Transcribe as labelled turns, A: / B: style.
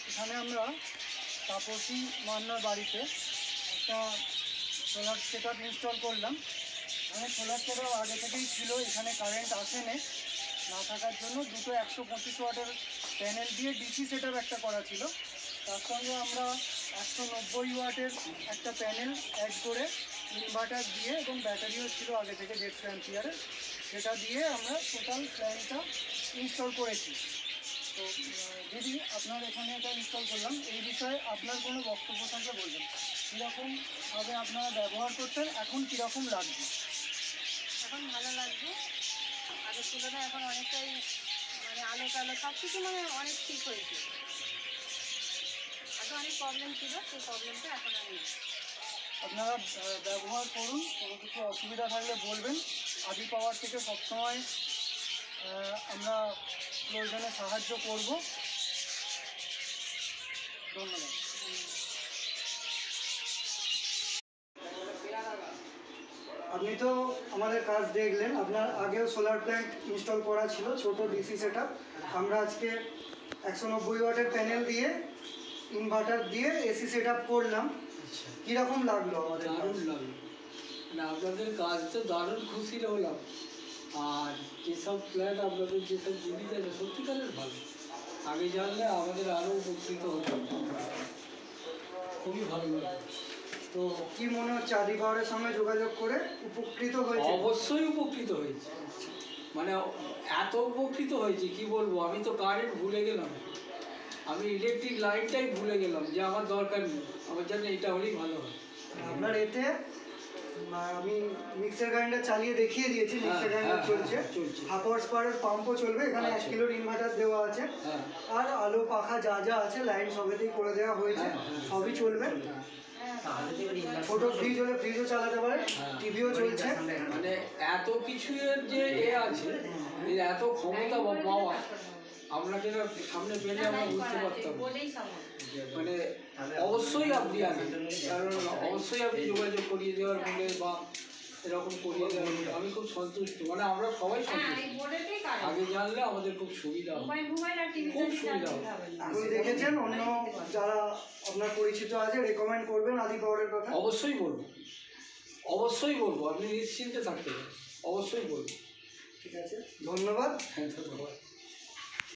A: এখানে আমরা তাপসী মান্নার বাড়িতে একটা সোলার সেট আপ ইনস্টল করলাম। এখানে সোলার সেট আপ আগে থেকেই ছিল, এখানে কারেন্ট আসেনি, না থাকার জন্য দুটো 125 ওয়াটের প্যানেল দিয়ে ডিসি সেট আপ একটা করা ছিল। তার সঙ্গে আমরা 190 ওয়াটের একটা প্যানেল অ্যাড করে ইনভার্টার দিয়ে এবং ব্যাটারিও ছিল আগে থেকে 150 অ্যাম্পিয়ারের, সেটা দিয়ে আমরা টোটাল প্ল্যানটা ইনস্টল করেছি। তো দিদি, আপনার এখানে এটা ইনস্টল করলাম, এই বিষয়ে আপনার কোনো বক্তব্য থাকলে বলবেন। কীরকমভাবে আপনারা ব্যবহার করছেন, এখন কীরকম লাগছে?
B: এখন ভালো লাগছে, আগের তুলনায় এখন অনেকটাই মানে আলো টালো সব কিছু মানে অনেক ঠিক হয়েছে। আগে অনেক প্রবলেম ছিল, সেই প্রবলেমটা এখন আর নেই।
A: আপনারা ব্যবহার করুন, কোনো কিছু অসুবিধা থাকলে বলবেন। আদি পাওয়ার থেকে সবসময় আমরা প্রয়োজনে সাহায্য করব। ধন্যবাদ। আপনি তো আমাদের কাজ দেখলেন, আপনার আগেও সোলার প্ল্যান্ট ইনস্টল করা ছিল, ছোট ডিসি সেট আপ। আমরা আজকে 190 ওয়াটের প্যানেল দিয়ে ইনভার্টার দিয়ে এসি সেট আপ করলাম। কীরকম লাগলো আমাদের?
C: দারুণ লাগলো, মানে আপনাদের কাজ তো দারুণ খুশি হলাম। আর যেসব প্ল্যান আপনাদের যেসব জিনিস আছে সত্যিকারের ভালো, আগে জানলে আমাদের আরও উপকৃত হতো, খুবই ভালো লাগে। তো
A: কি মনে হচ্ছে আদি পাওয়ারের সঙ্গে যোগাযোগ করে উপকৃত হয়েছে?
C: অবশ্যই উপকৃত হয়েছে, মানে এত উপকৃত হয়েছে কি বলবো। আমি তো কারেন্ট ভুলে গেলাম, আমি ইলেকট্রিক লাইনটাই ভুলে গেলাম যে আমার দরকার নেই, আমার জন্য এটা হলেই ভালো হয়।
A: আপনার এতে আমি মিক্সার গ্রাইন্ডার চালিয়ে দেখিয়ে দিয়েছি, মিক্সার গ্রাইন্ডার চলছে, 1/2 হর্স পাওয়ারের পাম্পও চলবে, এখানে 1 কিলোর ইনভার্টার দেওয়া আছে, আর আলো পাখা যা যা আছে লাইন সবেতেই করে দেওয়া হয়েছে, সবই চলবে। ছোট ফ্রিজ হলে ফ্রিজও চালাতে পারে, টিভিও চলছে।
C: মানে এত কিছুর যে আছে, এত ক্ষমতা পাওয়া আমরা যেটা সামনে পেলে আমরা বুঝতে পারতাম। মানে অবশ্যই আপনি আনেন, কারণ অবশ্যই আপনি যোগাযোগ করিয়ে দেওয়ার বলে বা এরকম করিয়ে দেওয়ার বলে আমি খুব সন্তুষ্ট, মানে আমরা সবাই সন্তুষ্ট। আগে জানলে আমাদের খুব সুবিধা হবে, খুব সুবিধা হবে।
A: আপনি দেখেছেন অন্য যারা আপনার পরিচিত আছে, রেকমেন্ড করবেন আদি পাওয়ারের কথা?
C: অবশ্যই বলবো, অবশ্যই বলবো, আপনি নিশ্চিন্তে থাকতে পারেন, অবশ্যই বলবো।
A: ঠিক আছে, ধন্যবাদ।
C: হ্যাঁ, ধন্যবাদ।